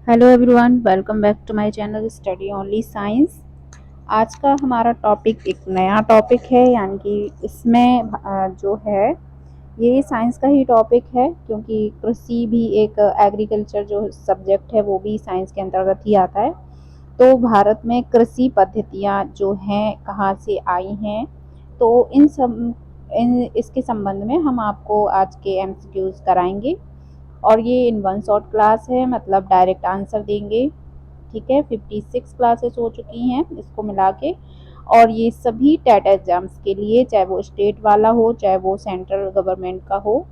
Hello everyone, welcome back to my channel study only science. आज का हमारा topic एक नया टॉपिक है, यानी कि इसमें जो है ये साइंस का ही टॉपिक है, क्योंकि कृषि भी एक एग्रीकल्चर जो सब्जेक्ट है वो भी साइंस के अंतर्गत ही आता है। तो भारत में कृषि पद्धतियाँ जो हैं कहाँ से आई हैं, तो इन इसके संबंध में हम आपको आज के एमसीक्यूज कराएंगे। और ये इन वन शॉट क्लास है, मतलब डायरेक्ट आंसर देंगे। ठीक है, 56 क्लासेस हो चुकी हैं इसको मिला के। और ये सभी टेट एग्जाम्स के लिए, चाहे वो स्टेट वाला हो चाहे वो सेंट्रल गवर्नमेंट का हो,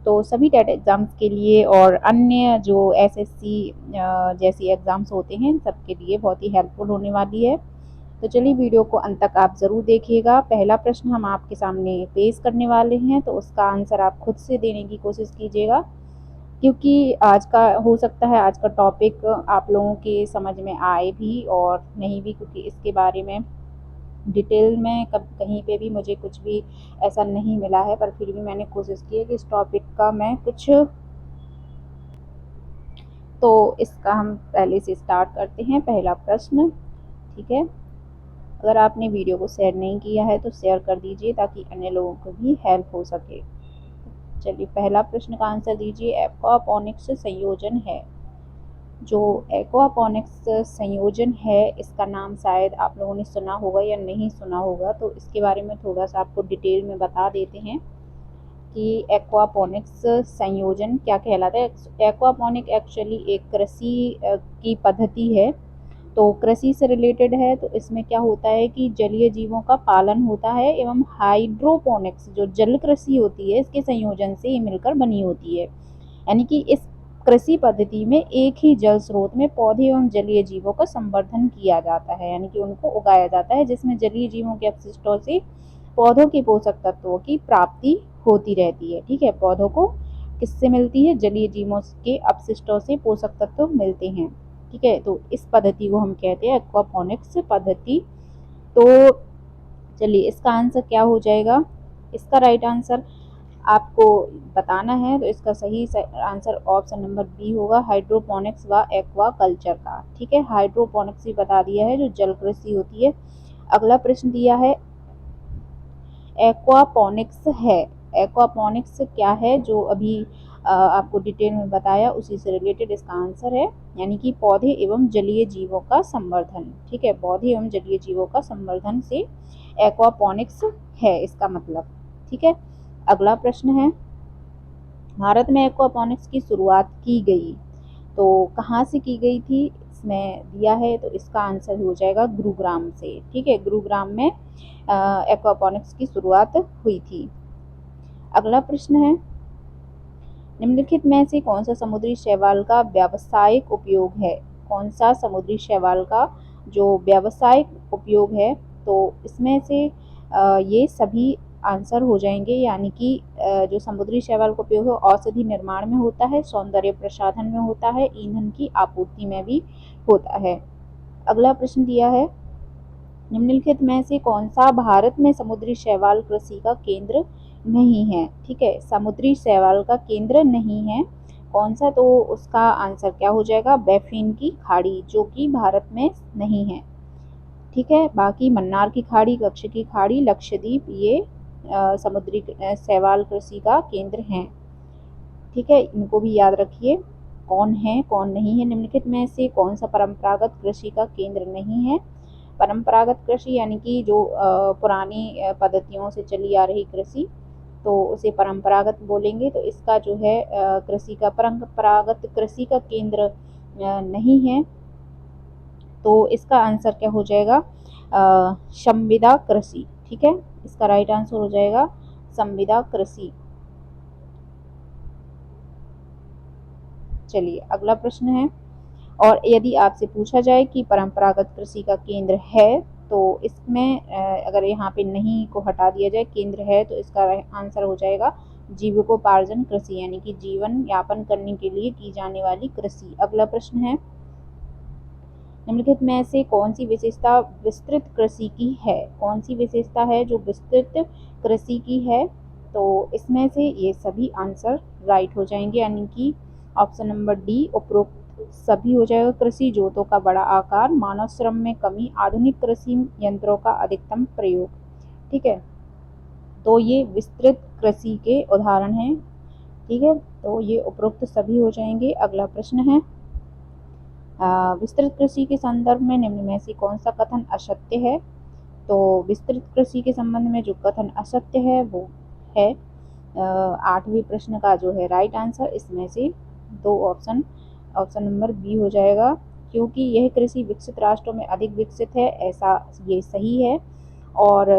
तो सभी टेट एग्जाम्स के लिए और अन्य जो एसएससी जैसी एग्जाम्स होते हैं इन सब के लिए बहुत ही हेल्पफुल होने वाली है। तो चलिए वीडियो को अंत तक आप ज़रूर देखिएगा। पहला प्रश्न हम आपके सामने पेश करने वाले हैं, तो उसका आंसर आप खुद से देने की कोशिश कीजिएगा, क्योंकि आज का हो सकता है आज का टॉपिक आप लोगों के समझ में आए भी और नहीं भी, क्योंकि इसके बारे में डिटेल में कब कहीं पे भी मुझे कुछ भी ऐसा नहीं मिला है, पर फिर भी मैंने कोशिश की है कि इस टॉपिक का मैं कुछ, तो इसका हम पहले से स्टार्ट करते हैं। पहला प्रश्न, ठीक है। अगर आपने वीडियो को शेयर नहीं किया है तो शेयर कर दीजिए ताकि अन्य लोगों को भी हेल्प हो सके। चलिए, पहला प्रश्न का आंसर दीजिए। एक्वापोनिक्स संयोजन है, जो एक्वापोनिक्स संयोजन है इसका नाम शायद आप लोगों ने सुना होगा या नहीं सुना होगा, तो इसके बारे में थोड़ा सा आपको डिटेल में बता देते हैं कि एक्वापोनिक्स संयोजन क्या कहलाता है। एक्वापोनिक एक्चुअली एक कृषि की पद्धति है, तो कृषि से रिलेटेड है। तो इसमें क्या होता है कि जलीय जीवों का पालन होता है एवं हाइड्रोपोनिक्स जो जल कृषि होती है इसके संयोजन से ये मिलकर बनी होती है। यानी कि इस कृषि पद्धति में एक ही जल स्रोत में पौधे एवं जलीय जीवों का संवर्धन किया जाता है, यानी कि उनको उगाया जाता है, जिसमें जलीय जीवों के अपशिष्टों से पौधों के पोषक तत्वों की प्राप्ति होती रहती है। ठीक है, पौधों को किससे मिलती है? जलीय जीवों के अपशिष्टों से पोषक तत्व मिलते हैं। ठीक है, तो इस पद्धति को हम कहते हैं एक्वापोनिक्स पद्धति। तो चलिए, इसका आंसर क्या हो जाएगा? इसका राइट आंसर आपको बताना है, तो इसका सही आंसर ऑप्शन नंबर बी होगा, हाइड्रोपोनिक्स व एक्वा कल्चर का। ठीक है, हाइड्रोपोनिक्स भी बता दिया है जो जल कृषि होती है। अगला प्रश्न दिया है, एक्वापोनिक्स है। एक्वापोनिक्स क्या है? जो अभी आपको डिटेल में बताया उसी से रिलेटेड इसका आंसर है, यानी कि पौधे एवं जलीय जीवों का संवर्धन। ठीक है, पौधे एवं जलीय जीवों का संवर्धन से एक्वापोनिक्स है इसका मतलब। ठीक है, अगला प्रश्न है, भारत में एक्वापोनिक्स की शुरुआत की गई, तो कहाँ से की गई थी? इसमें दिया है, तो इसका आंसर हो जाएगा गुरुग्राम से। ठीक है, गुरुग्राम में एक्वापोनिक्स की शुरुआत हुई थी। अगला प्रश्न है, निम्नलिखित में से कौन सा समुद्री शैवाल का व्यावसायिक उपयोग है? कौन सा समुद्री शैवाल का जो व्यावसायिक उपयोग है? तो इसमें से ये सभी आंसर हो जाएंगे, यानी कि जो समुद्री शैवाल का उपयोग है औषधि निर्माण में होता है, सौंदर्य प्रसाधन में होता है, ईंधन की आपूर्ति में भी होता है। अगला प्रश्न दिया है, निम्नलिखित में से कौन सा भारत में समुद्री शैवाल कृषि का केंद्र नहीं है? ठीक है, समुद्री शैवाल का केंद्र नहीं है कौन सा? तो उसका आंसर क्या हो जाएगा? बैफिन की खाड़ी, जो कि भारत में नहीं है। ठीक है, बाकी मन्नार की खाड़ी, कच्छ की खाड़ी, लक्षद्वीप, ये समुद्री शैवाल कृषि का केंद्र हैं। ठीक है, इनको भी याद रखिए, कौन है कौन नहीं है। निम्नलिखित में से कौन सा परंपरागत कृषि का केंद्र नहीं है? परंपरागत कृषि यानी कि जो पुरानी पद्धतियों से चली आ रही कृषि, तो उसे परंपरागत बोलेंगे। तो इसका जो है कृषि का परंपरागत कृषि का केंद्र नहीं है, तो इसका आंसर क्या हो जाएगा? संविदा कृषि। ठीक है, इसका राइट आंसर हो जाएगा संविदा कृषि। चलिए, अगला प्रश्न है, और यदि आपसे पूछा जाए कि परंपरागत कृषि का केंद्र है, तो इसमें अगर यहाँ पे नहीं को हटा दिया जाए, केंद्र है, तो इसका आंसर हो जाएगा जीविकोपार्जन कृषि, यानी कि जीवन यापन करने के लिए की जाने वाली कृषि। अगला प्रश्न है, निम्नलिखित में से कौन सी विशेषता विस्तृत कृषि की है? कौन सी विशेषता है जो विस्तृत कृषि की है? तो इसमें से ये सभी आंसर राइट हो जाएंगे, यानी कि ऑप्शन नंबर डी उपरोक्त सभी हो जाएगा। कृषि जोतों का बड़ा आकार, मानव श्रम में कमी, आधुनिक कृषि यंत्रों का अधिकतम प्रयोग। ठीक है, तो ये विस्तृत कृषि के उदाहरण हैं। ठीक है, तो ये उपरोक्त सभी हो जाएंगे। अगला प्रश्न है, विस्तृत कृषि के संदर्भ में निम्न में से कौन सा कथन असत्य है। तो विस्तृत कृषि के संबंध में जो कथन असत्य है वो है 8वें प्रश्न का जो है राइट आंसर, इसमें से दो ऑप्शन, ऑप्शन नंबर बी हो जाएगा। क्योंकि यह कृषि विकसित राष्ट्रों में अधिक विकसित है, ऐसा ये सही है। और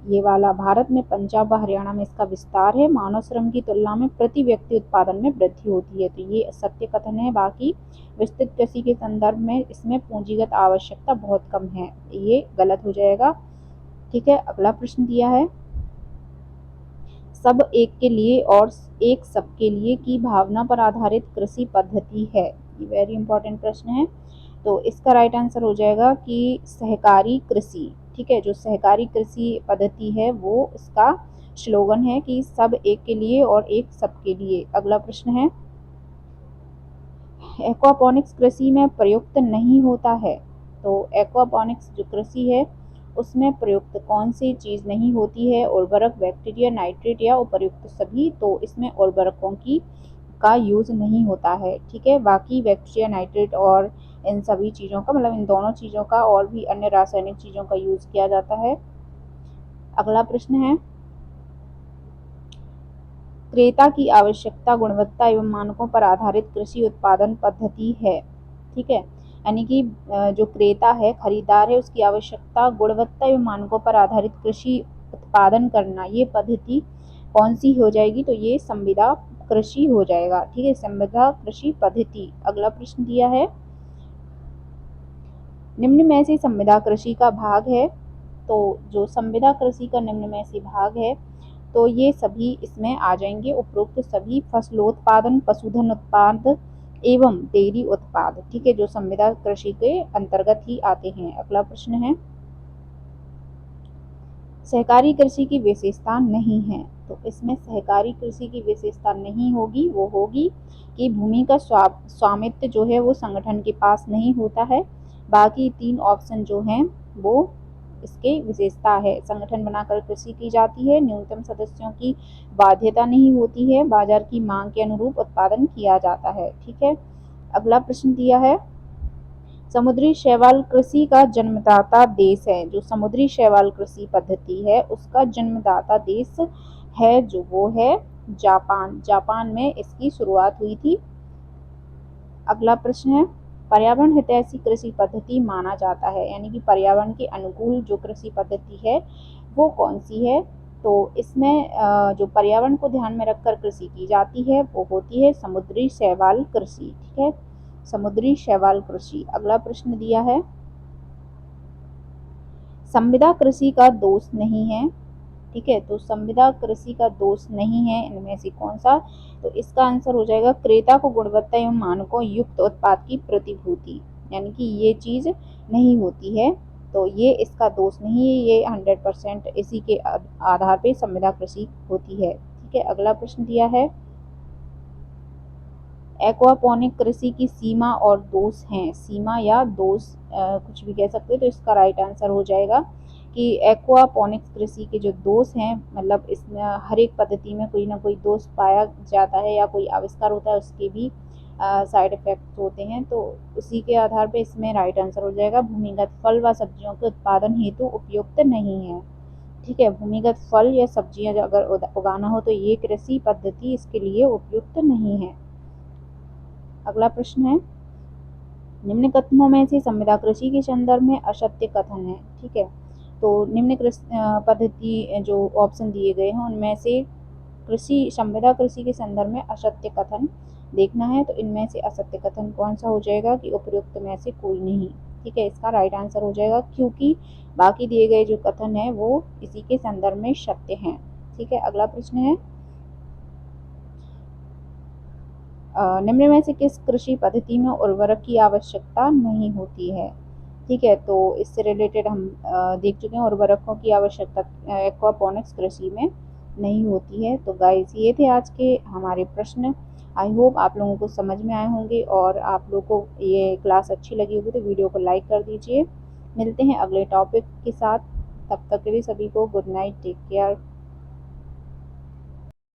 ये वाला भारत में पंजाब व हरियाणा में इसका विस्तार है, मानव श्रम की तुलना में प्रति व्यक्ति उत्पादन में वृद्धि होती है, तो ये सत्य कथन है। बाकी विस्तृत कृषि के संदर्भ में इसमें पूंजीगत आवश्यकता बहुत कम है, ये गलत हो जाएगा। ठीक है, अगला प्रश्न दिया है, सब एक के लिए और एक सबके लिए की भावना पर आधारित कृषि पद्धति है। ये वेरी इंपॉर्टेंट प्रश्न है। तो इसका राइट आंसर हो जाएगा कि सहकारी कृषि। ठीक है, जो सहकारी कृषि पद्धति है वो इसका स्लोगन है कि सब एक के लिए और एक सबके लिए। अगला प्रश्न है, एक्वापॉनिक्स कृषि में प्रयुक्त नहीं होता है। तो एक्वापॉनिक्स जो कृषि है उसमें प्रयुक्त कौन सी चीज़ नहीं होती है। उर्वरक, बैक्टीरिया, नाइट्रेट या उपर्युक्त सभी। तो इसमें उर्वरकों की का यूज़ नहीं होता है। ठीक है, बाकी बैक्टीरिया, नाइट्रेट और इन सभी चीज़ों का, मतलब इन दोनों चीज़ों का और भी अन्य रासायनिक चीज़ों का यूज़ किया जाता है। अगला प्रश्न है, क्रेता की आवश्यकता गुणवत्ता एवं मानकों पर आधारित कृषि उत्पादन पद्धति है। ठीक है, यानी कि जो क्रेता है, खरीदार है, उसकी आवश्यकता गुणवत्ता एवं मानकों पर आधारित कृषि उत्पादन करना, ये पद्धति कौन सी हो जाएगी। तो ये संविदा कृषि हो जाएगा। ठीक है, संविदा कृषि पद्धति। अगला प्रश्न दिया है, निम्न में से संविदा कृषि का भाग है। तो जो संविदा कृषि का निम्न में से भाग है तो ये सभी इसमें आ जाएंगे। उपरोक्त सभी फसलोत्पादन, पशुधन उत्पाद एवं डेयरी उत्पाद। ठीक है, जो संविदा कृषि के अंतर्गत ही आते हैं। अगला प्रश्न है, सहकारी कृषि की विशेषता नहीं है। तो इसमें सहकारी कृषि की विशेषता नहीं होगी, वो होगी कि भूमि का स्वामित्व जो है वो संगठन के पास नहीं होता है। बाकी तीन ऑप्शन जो हैं वो इसके विशेषता है। संगठन बनाकर कृषि की जाती है, न्यूनतम सदस्यों की बाध्यता नहीं होती है, बाजार की मांग के अनुरूप उत्पादन किया जाता है। ठीक है, अगला प्रश्न दिया है, समुद्री शैवाल कृषि का जन्मदाता देश है। जो समुद्री शैवाल कृषि पद्धति है उसका जन्मदाता देश है जो वो है जापान। जापान में इसकी शुरुआत हुई थी। अगला प्रश्न है, पर्यावरण हितैषी कृषि पद्धति माना जाता है, यानी कि पर्यावरण के अनुकूल जो कृषि पद्धति है वो कौन सी है। तो इसमें जो पर्यावरण को ध्यान में रखकर कृषि की जाती है वो होती है समुद्री शैवाल कृषि। ठीक है, समुद्री शैवाल कृषि। अगला प्रश्न दिया है, संविदा कृषि का दोष नहीं है। ठीक है, तो संविदा कृषि का दोष नहीं है इनमें से कौन सा। तो इसका आंसर हो जाएगा क्रेता को गुणवत्ता एवं मानकों युक्त उत्पाद की प्रतिभूति, यानी कि ये चीज नहीं होती है, तो ये इसका दोष नहीं है। ये 100% इसी के आधार पे संविदा कृषि होती है। ठीक है, अगला प्रश्न दिया है, एक्वापॉनिक कृषि की सीमा और दोष हैं। सीमा या दोष कुछ भी कह सकते हैं। तो इसका राइट आंसर हो जाएगा कि एक्वापॉनिक्स कृषि के जो दोष हैं, मतलब इसमें हर एक पद्धति में कोई ना कोई दोष पाया जाता है या कोई आविष्कार होता है, उसके भी साइड इफेक्ट होते हैं। तो उसी के आधार पर इसमें राइट आंसर हो जाएगा भूमिगत फल व सब्जियों के उत्पादन हेतु उपयुक्त नहीं है। ठीक है, भूमिगत फल या सब्जियां अगर उगाना हो तो ये कृषि पद्धति इसके लिए उपयुक्त नहीं है। अगला प्रश्न है, निम्न कथनों में से संविदा कृषि के संदर्भ में असत्य कथन है। ठीक है, तो निम्न पद्धति जो ऑप्शन दिए गए हैं उनमें से कृषि संविदा कृषि के संदर्भ में असत्य कथन देखना है। तो इनमें से असत्य कथन कौन सा हो जाएगा कि उपयुक्त में से कोई नहीं। ठीक है, इसका राइट आंसर हो जाएगा क्योंकि बाकी दिए गए जो कथन है वो इसी के संदर्भ में सत्य हैं। ठीक है, अगला प्रश्न है, निम्न में से किस कृषि पद्धति में उर्वरक की आवश्यकता नहीं होती है। ठीक है, तो इससे रिलेटेड हम देख चुके हैं, उर्वरकों की आवश्यकता एक्वापॉनिक्स कृषि में नहीं होती है। तो गाइस ये थे आज के हमारे प्रश्न। आई होप आप लोगों को समझ में आए होंगे और आप लोगों को ये क्लास अच्छी लगी होगी तो वीडियो को लाइक कर दीजिए। मिलते हैं अगले टॉपिक के साथ, तब तक के लिए सभी को गुड नाइट, टेक केयर।